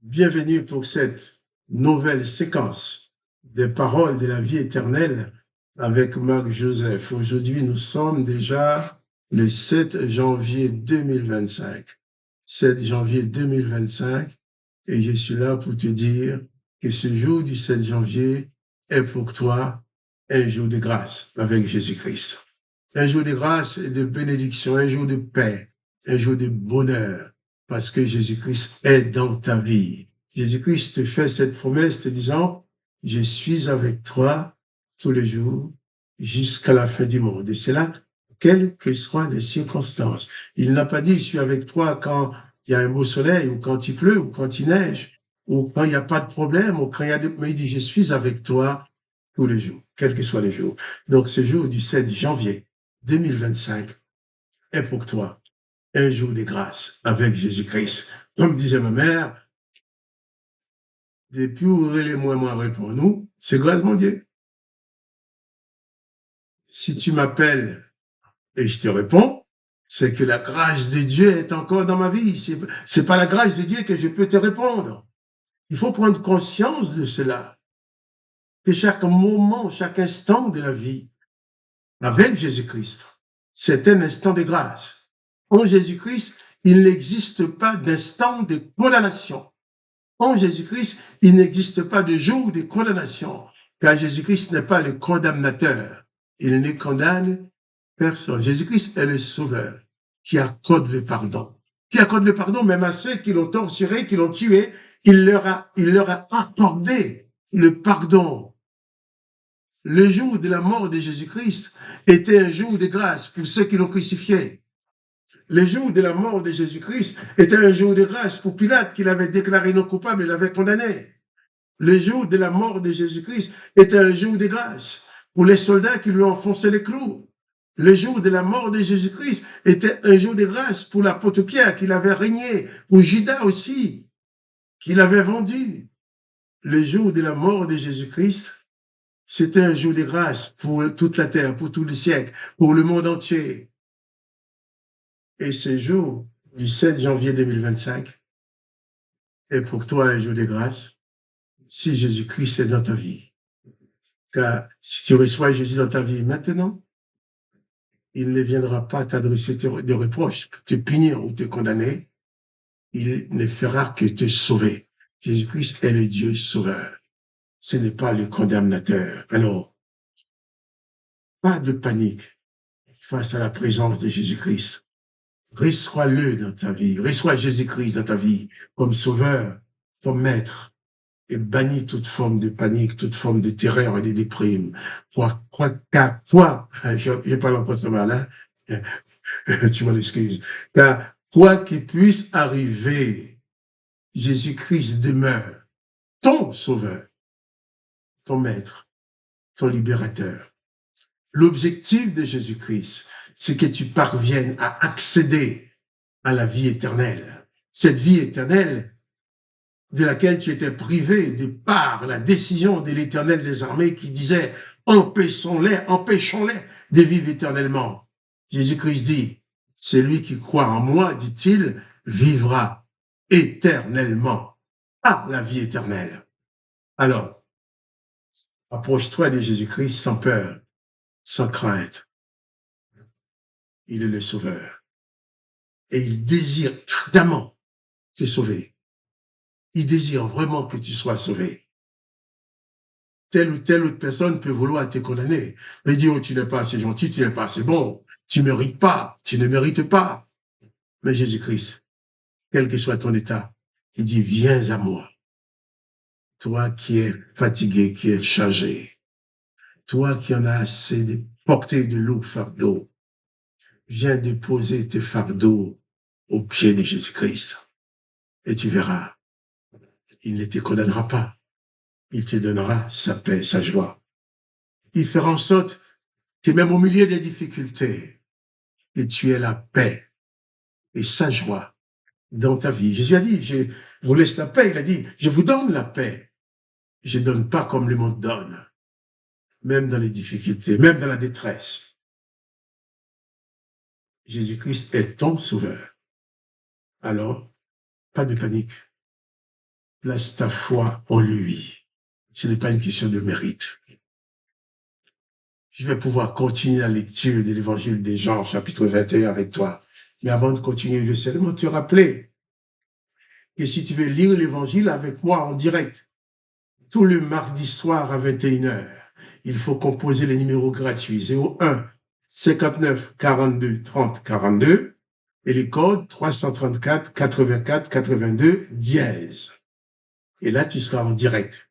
Bienvenue pour cette nouvelle séquence des paroles de la vie éternelle avec Marc Joseph. Aujourd'hui, nous sommes déjà le 7 janvier 2025. 7 janvier 2025, et je suis là pour te dire que ce jour du 7 janvier est pour toi un jour de grâce avec Jésus-Christ. Un jour de grâce et de bénédiction, un jour de paix, un jour de bonheur, parce que Jésus-Christ est dans ta vie. Jésus-Christ te fait cette promesse te disant, je suis avec toi tous les jours jusqu'à la fin du monde. Et c'est là, quelles que soient les circonstances. Il n'a pas dit, je suis avec toi quand il y a un beau soleil, ou quand il pleut, ou quand il neige, ou quand il n'y a pas de problème, ou quand il y a des... Mais il dit, je suis avec toi tous les jours, quels que soient les jours. Donc, ce jour du 7 janvier 2025 est pour toi un jour de grâce avec Jésus-Christ. Comme disait ma mère, depuis où les moi réponds-nous, c'est grâce mon Dieu. Si tu m'appelles et je te réponds, c'est que la grâce de Dieu est encore dans ma vie. C'est pas la grâce de Dieu que je peux te répondre. Il faut prendre conscience de cela. Que chaque moment, chaque instant de la vie, avec Jésus-Christ, c'est un instant de grâce. En Jésus-Christ, il n'existe pas d'instant de condamnation. En Jésus-Christ, il n'existe pas de jour de condamnation, car Jésus-Christ n'est pas le condamnateur. Il ne condamne personne. Jésus-Christ est le sauveur qui accorde le pardon. Qui accorde le pardon même à ceux qui l'ont torturé, qui l'ont tué. Il leur a accordé le pardon. Le jour de la mort de Jésus-Christ était un jour de grâce pour ceux qui l'ont crucifié. Le jour de la mort de Jésus-Christ était un jour de grâce pour Pilate, qui l'avait déclaré non coupable et l'avait condamné. Le jour de la mort de Jésus-Christ était un jour de grâce pour les soldats qui lui ont enfoncé les clous. Le jour de la mort de Jésus-Christ était un jour de grâce pour l'apôtre Pierre qui l'avait régné, pour Judas aussi, qui l'avait vendu. Le jour de la mort de Jésus-Christ, c'était un jour de grâce pour toute la terre, pour tout le siècle, pour le monde entier. Et ce jour du 7 janvier 2025 est pour toi un jour de grâce si Jésus-Christ est dans ta vie. Car si tu reçois Jésus dans ta vie maintenant, il ne viendra pas t'adresser des reproches, te punir ou te condamner. Il ne fera que te sauver. Jésus-Christ est le Dieu sauveur. Ce n'est pas le condamnateur. Alors, pas de panique face à la présence de Jésus-Christ. Reçois-le dans ta vie. Reçois Jésus-Christ dans ta vie comme sauveur, comme maître. Et bannis toute forme de panique, toute forme de terreur et de déprime. Car quoi, j'ai pas l'impression mal, hein? Tu m'en excuses. Car quoi qu'il puisse arriver, Jésus-Christ demeure ton sauveur, ton maître, ton libérateur. L'objectif de Jésus-Christ, c'est que tu parviennes à accéder à la vie éternelle. Cette vie éternelle de laquelle tu étais privé de par la décision de l'Éternel des armées qui disait « empêchons-les de vivre éternellement ». Jésus-Christ dit « Celui qui croit en moi, dit-il, vivra éternellement, à la vie éternelle ». Alors, approche-toi de Jésus-Christ sans peur, sans crainte. Il est le Sauveur. Et il désire ardemment te sauver. Il désire vraiment que tu sois sauvé. Telle ou telle autre personne peut vouloir te condamner. Mais dire, oh, tu n'es pas assez gentil, tu n'es pas assez bon, tu ne mérites pas, tu ne mérites pas. Mais Jésus-Christ, quel que soit ton état, il dit, viens à moi. Toi qui es fatigué, qui es chargé, toi qui en as assez de porter de lourds fardeaux, viens déposer tes fardeaux aux pieds de Jésus-Christ. Et tu verras, il ne te condamnera pas. Il te donnera sa paix, sa joie. Il fera en sorte que même au milieu des difficultés, que tu aies la paix et sa joie dans ta vie. Jésus a dit, je vous laisse la paix. Il a dit, je vous donne la paix. Je ne donne pas comme le monde donne. Même dans les difficultés, même dans la détresse. Jésus-Christ est ton sauveur. Alors, pas de panique, place ta foi en lui. Ce n'est pas une question de mérite. Je vais pouvoir continuer la lecture de l'évangile de Jean, chapitre 21 avec toi. Mais avant de continuer, je vais seulement te rappeler que si tu veux lire l'évangile avec moi en direct, tout le mardi soir à 21h, il faut composer les numéros gratuits 01 59 42 30 42 et les codes 334 84 82 dièse. Et là, tu seras en direct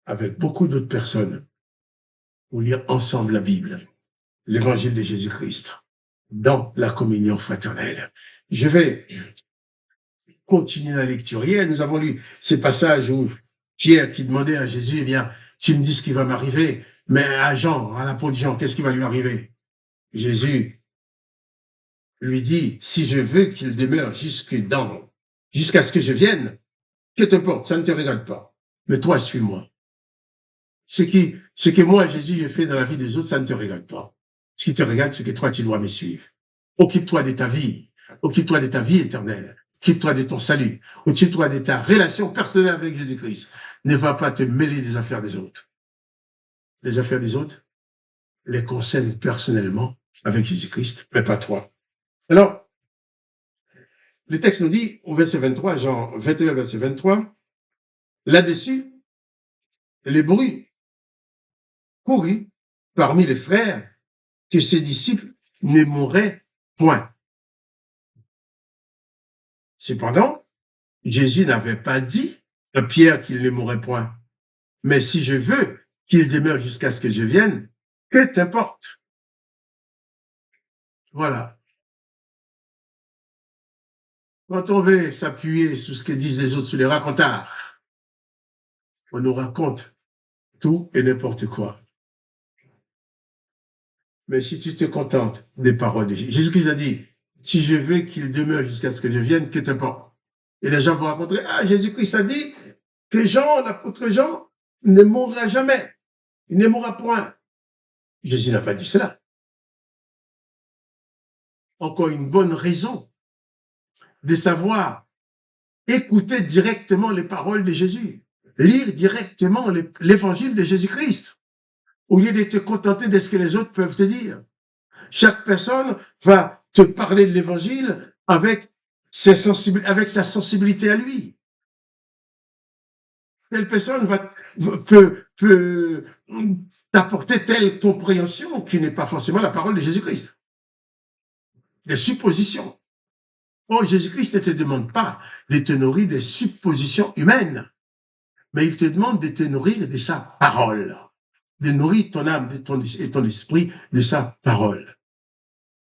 avec beaucoup d'autres personnes pour lire ensemble la Bible, l'évangile de Jésus-Christ, dans la communion fraternelle. Je vais continuer la lecture. Hier, nous avons lu ces passages où Pierre qui demandait à Jésus, eh bien, tu me dis ce qui va m'arriver, mais à Jean, à l'apôtre Jean, qu'est-ce qui va lui arriver? Jésus lui dit, si je veux qu'il demeure jusqu'à ce que je vienne, que t'importe, ça ne te regarde pas. Mais toi, suis-moi. Ce que moi, Jésus, j'ai fait dans la vie des autres, ça ne te regarde pas. Ce qui te regarde, c'est que toi, tu dois me suivre. Occupe-toi de ta vie. Occupe-toi de ta vie éternelle. Occupe-toi de ton salut. Occupe-toi de ta relation personnelle avec Jésus-Christ. Ne va pas te mêler des affaires des autres. Les affaires des autres les concernent personnellement avec Jésus-Christ, mais pas toi. Alors, le texte nous dit, au verset 23, Jean 21, verset 23, là-dessus, les bruits courut parmi les frères que ses disciples ne mourraient point. Cependant, Jésus n'avait pas dit à Pierre qu'il ne mourrait point. Mais si je veux qu'il demeure jusqu'à ce que je vienne, que t'importe? Voilà. Quand on veut s'appuyer sur ce que disent les autres, sur les racontards, on nous raconte tout et n'importe quoi. Mais si tu te contentes des paroles de Jésus, Jésus-Christ a dit, si je veux qu'il demeure jusqu'à ce que je vienne, que t'importe? Et les gens vont raconter, ah, Jésus-Christ a dit que Jean, l'apôtre Jean, ne mourra jamais. Il ne mourra point. Jésus n'a pas dit cela. Encore une bonne raison de savoir écouter directement les paroles de Jésus, lire directement l'évangile de Jésus-Christ, au lieu de te contenter de ce que les autres peuvent te dire. Chaque personne va te parler de l'évangile avec sa sensibilité à lui. Telle personne peut t'apporter telle compréhension qui n'est pas forcément la parole de Jésus-Christ. Des suppositions. Oh, Jésus-Christ ne te demande pas de te nourrir des suppositions humaines, mais il te demande de te nourrir de sa parole, de nourrir ton âme et ton esprit de sa parole.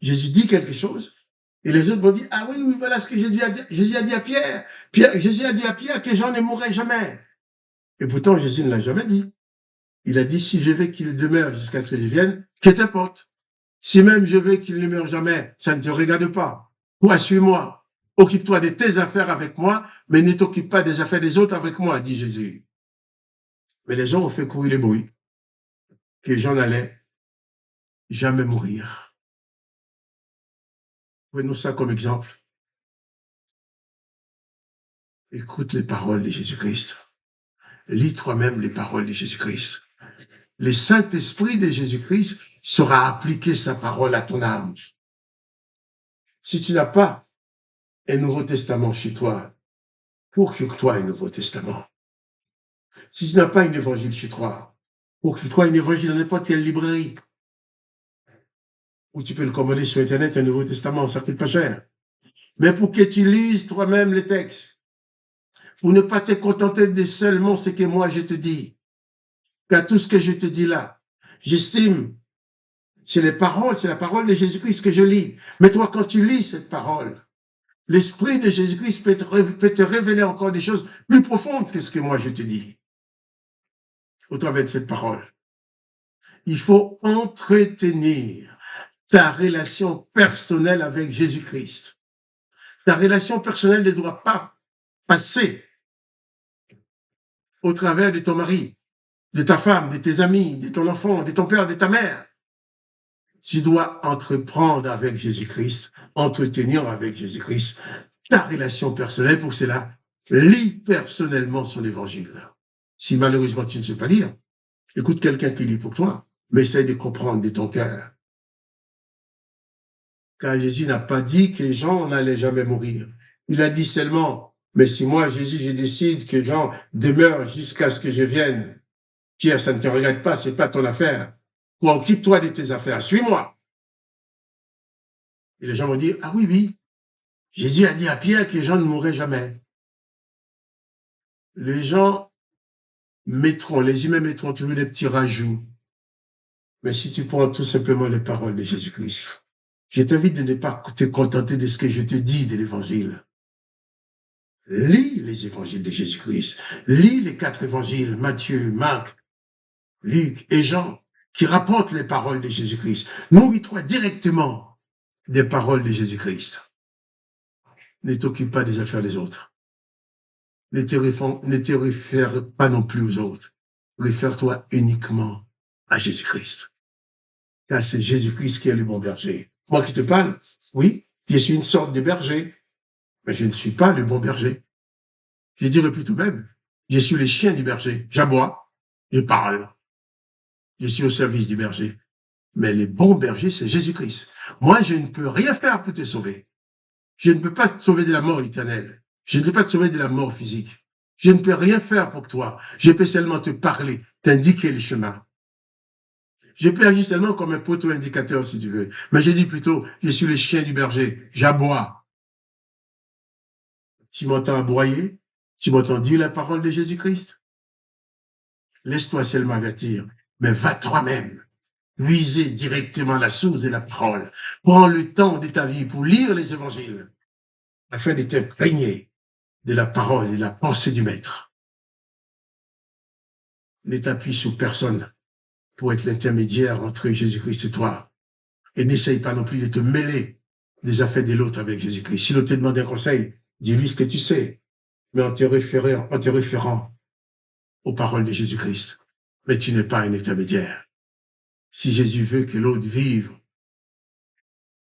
Jésus dit quelque chose, et les autres vont dire, ah oui, voilà ce que Jésus a dit à Pierre. Jésus a dit à Pierre que Jean ne mourrait jamais. Et pourtant, Jésus ne l'a jamais dit. Il a dit, si je veux qu'il demeure jusqu'à ce que je vienne, que t'importe? Si même je veux qu'il ne meure jamais, ça ne te regarde pas. Toi, suis-moi. Occupe-toi de tes affaires avec moi, mais ne t'occupe pas des affaires des autres avec moi, dit Jésus. Mais les gens ont fait courir les bruits que Jean n'allait jamais mourir. Prenons ça comme exemple. Écoute les paroles de Jésus-Christ. Lis toi-même les paroles de Jésus-Christ. Le Saint-Esprit de Jésus-Christ saura appliquer sa parole à ton âme. Si tu n'as pas un Nouveau Testament chez toi, procure-toi un Nouveau Testament. Si tu n'as pas un évangile chez toi, procure-toi un évangile dans n'importe quelle librairie. Ou tu peux le commander sur Internet, un Nouveau Testament, ça coûte pas cher. Mais pour que tu lises toi-même les textes, pour ne pas te contenter de seulement ce que moi je te dis, car tout ce que je te dis là, j'estime, c'est la parole de Jésus-Christ que je lis. Mais toi, quand tu lis cette parole, l'Esprit de Jésus-Christ peut te révéler encore des choses plus profondes que ce que moi je te dis. Au travers de cette parole. Il faut entretenir ta relation personnelle avec Jésus-Christ. Ta relation personnelle ne doit pas passer au travers de ton mari, de ta femme, de tes amis, de ton enfant, de ton père, de ta mère. Tu dois entreprendre avec Jésus-Christ, entretenir avec Jésus-Christ ta relation personnelle. Pour cela, Lis personnellement son évangile. Si malheureusement tu ne sais pas lire, écoute quelqu'un qui lit pour toi, mais essaye de comprendre de ton cœur. Car Jésus n'a pas dit que Jean n'allait jamais mourir. Il a dit seulement, mais si moi, Jésus, je décide que Jean demeure jusqu'à ce que je vienne, Pierre, ça ne te regarde pas, c'est pas ton affaire. Occupe-toi de tes affaires, suis-moi. Et les gens vont dire, ah oui, oui, Jésus a dit à Pierre que Jean ne mourrait jamais. Les gens mettront, les humains mettront toujours des petits rajouts. Mais si tu prends tout simplement les paroles de Jésus-Christ, je t'invite de ne pas te contenter de ce que je te dis de l'évangile. Lis les évangiles de Jésus-Christ. Lis les 4 évangiles, Matthieu, Marc, Luc et Jean, qui rapportent les paroles de Jésus-Christ. Nourris-toi directement des paroles de Jésus-Christ. Ne t'occupe pas des affaires des autres. Ne te réfère pas non plus aux autres. Réfère-toi uniquement à Jésus-Christ. Car c'est Jésus-Christ qui est le bon berger. Moi qui te parle, oui, je suis une sorte de berger, mais je ne suis pas le bon berger. Je dirais plutôt même, je suis le chien du berger. J'aboie, je parle. Je suis au service du berger. Mais le bon berger, c'est Jésus-Christ. Moi, je ne peux rien faire pour te sauver. Je ne peux pas te sauver de la mort éternelle. Je ne peux pas te sauver de la mort physique. Je ne peux rien faire pour toi. Je peux seulement te parler, t'indiquer le chemin. Je peux agir seulement comme un poteau indicateur, si tu veux. Mais je dis plutôt, je suis le chien du berger. J'aboie. Tu m'entends aboyer? Tu m'entends dire la parole de Jésus-Christ? Laisse-toi seulement avertir, mais va toi-même. Puiser directement la source de la parole. Prends le temps de ta vie pour lire les évangiles, afin de t'imprégner de la parole et de la pensée du Maître. Ne t'appuie sur personne pour être l'intermédiaire entre Jésus-Christ et toi. Et n'essaye pas non plus de te mêler des affaires de l'autre avec Jésus-Christ. Si l'autre te demande un conseil, dis-lui ce que tu sais, mais en te référant aux paroles de Jésus-Christ. Mais tu n'es pas un intermédiaire. Si Jésus veut que l'autre vive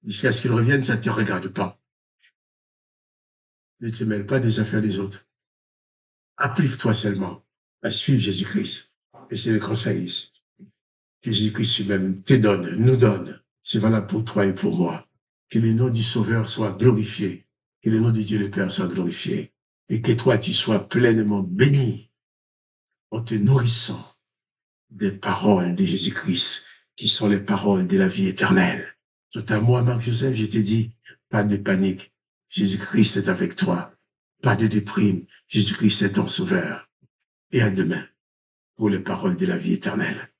jusqu'à ce qu'il revienne, ça ne te regarde pas. Ne te mêle pas des affaires des autres. Applique-toi seulement à suivre Jésus-Christ. Et c'est le conseil que Jésus-Christ lui-même te donne, nous donne. C'est valable pour toi et pour moi. Que le nom du Sauveur soit glorifié. Que le nom de Dieu le Père soit glorifié. Et que toi, tu sois pleinement béni en te nourrissant des paroles de Jésus-Christ, qui sont les paroles de la vie éternelle. Quant à moi, Marc-Joseph, je te dis, pas de panique. Jésus-Christ est avec toi. Pas de déprime. Jésus-Christ est ton sauveur. Et à demain pour les paroles de la vie éternelle.